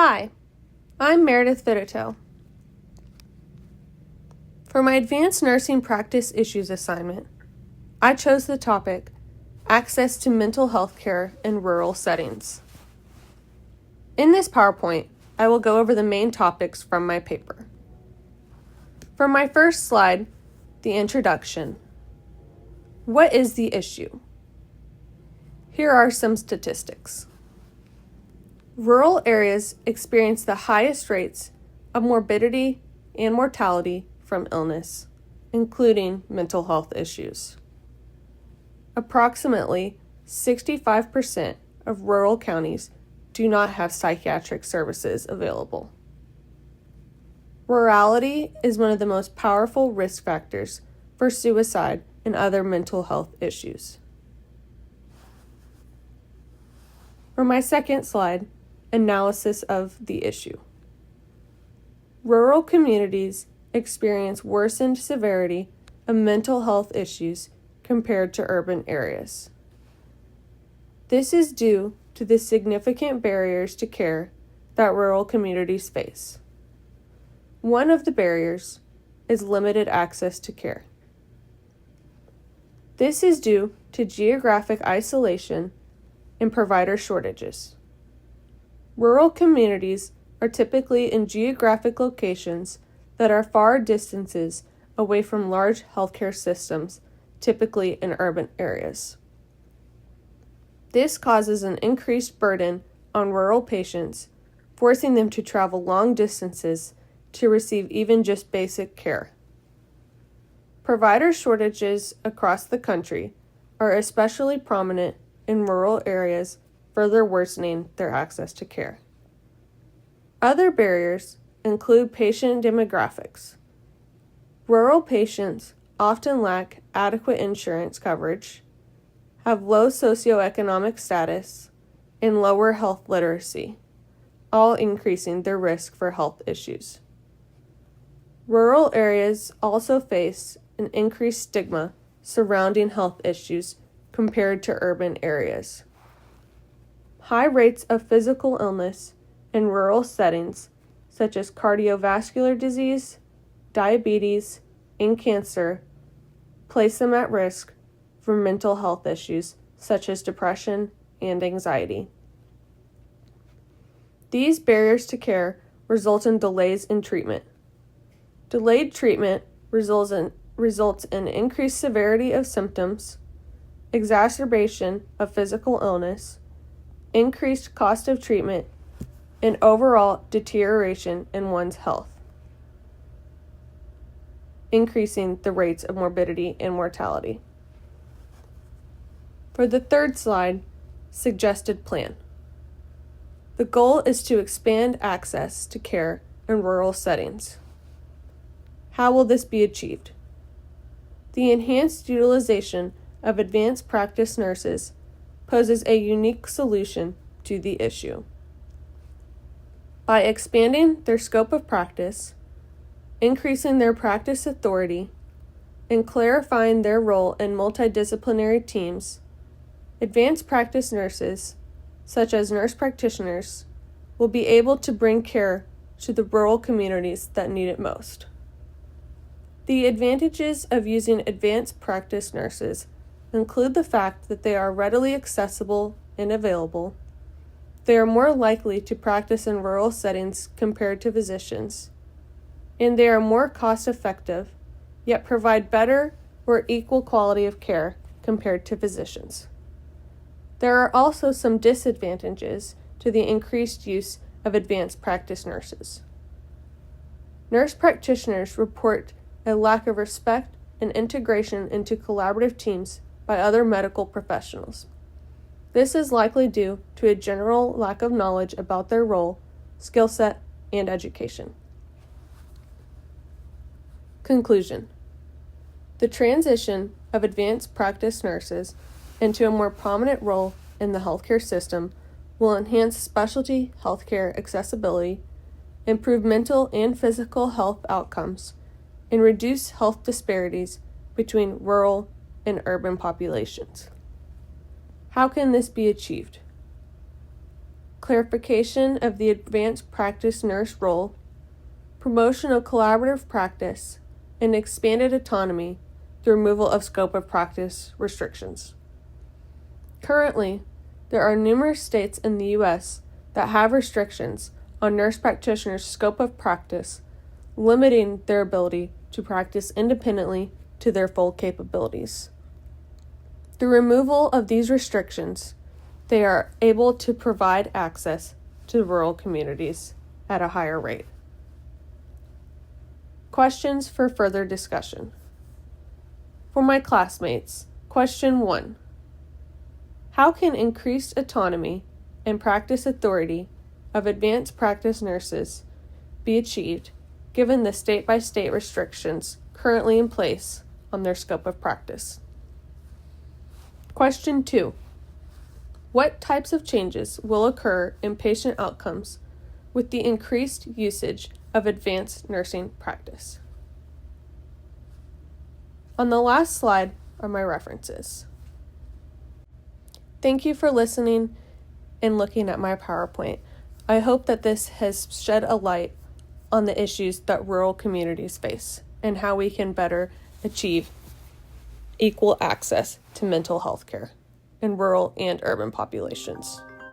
Hi, I'm Meredith Vitito. For my Advanced Nursing Practice Issues assignment, I chose the topic, Access to Mental Health Care in Rural Settings. In this PowerPoint, I will go over the main topics from my paper. For my first slide, the introduction. What is the issue? Here are some statistics. Rural areas experience the highest rates of morbidity and mortality from illness, including mental health issues. Approximately 65% of rural counties do not have psychiatric services available. Rurality is one of the most powerful risk factors for suicide and other mental health issues. For my second slide, analysis of the issue. Rural communities experience worsened severity of mental health issues compared to urban areas. This is due to the significant barriers to care that rural communities face. One of the barriers is limited access to care. This is due to geographic isolation and provider shortages. Rural communities are typically in geographic locations that are far distances away from large healthcare systems, typically in urban areas. This causes an increased burden on rural patients, forcing them to travel long distances to receive even just basic care. Provider shortages across the country are especially prominent in rural areas, further worsening their access to care. Other barriers include patient demographics. Rural patients often lack adequate insurance coverage, have low socioeconomic status, and lower health literacy, all increasing their risk for health issues. Rural areas also face an increased stigma surrounding health issues compared to urban areas. High rates of physical illness in rural settings, such as cardiovascular disease, diabetes, and cancer, place them at risk for mental health issues such as depression and anxiety. These barriers to care result in delays in treatment. Delayed treatment results in increased severity of symptoms, exacerbation of physical illness, increased cost of treatment, and overall deterioration in one's health, increasing the rates of morbidity and mortality. For the third slide, suggested plan. The goal is to expand access to care in rural settings. How will this be achieved? The enhanced utilization of advanced practice nurses poses a unique solution to the issue. By expanding their scope of practice, increasing their practice authority, and clarifying their role in multidisciplinary teams, advanced practice nurses, such as nurse practitioners, will be able to bring care to the rural communities that need it most. The advantages of using advanced practice nurses include the fact that they are readily accessible and available. They are more likely to practice in rural settings compared to physicians, and they are more cost-effective, yet provide better or equal quality of care compared to physicians. There are also some disadvantages to the increased use of advanced practice nurses. Nurse practitioners report a lack of respect and integration into collaborative teams by other medical professionals. This is likely due to a general lack of knowledge about their role, skill set, and education. Conclusion. The transition of advanced practice nurses into a more prominent role in the healthcare system will enhance specialty healthcare accessibility, improve mental and physical health outcomes, and reduce health disparities between rural and urban populations. How can this be achieved? clarification of the advanced practice nurse role, promotion of collaborative practice, and expanded autonomy through removal of scope of practice restrictions. Currently, there are numerous states in the U.S. that have restrictions on nurse practitioners' scope of practice, limiting their ability to practice independently to their full capabilities. Through removal of these restrictions, they are able to provide access to rural communities at a higher rate. Questions for further discussion. For my classmates, question 1. How can increased autonomy and practice authority of advanced practice nurses be achieved given the state-by-state restrictions currently in place on their scope of practice? Question 2. What types of changes will occur in patient outcomes with the increased usage of advanced nursing practice? On the last slide are my references. Thank you for listening and looking at my PowerPoint. I hope that this has shed a light on the issues that rural communities face and how we can better achieve equal access to mental health care in rural and urban populations.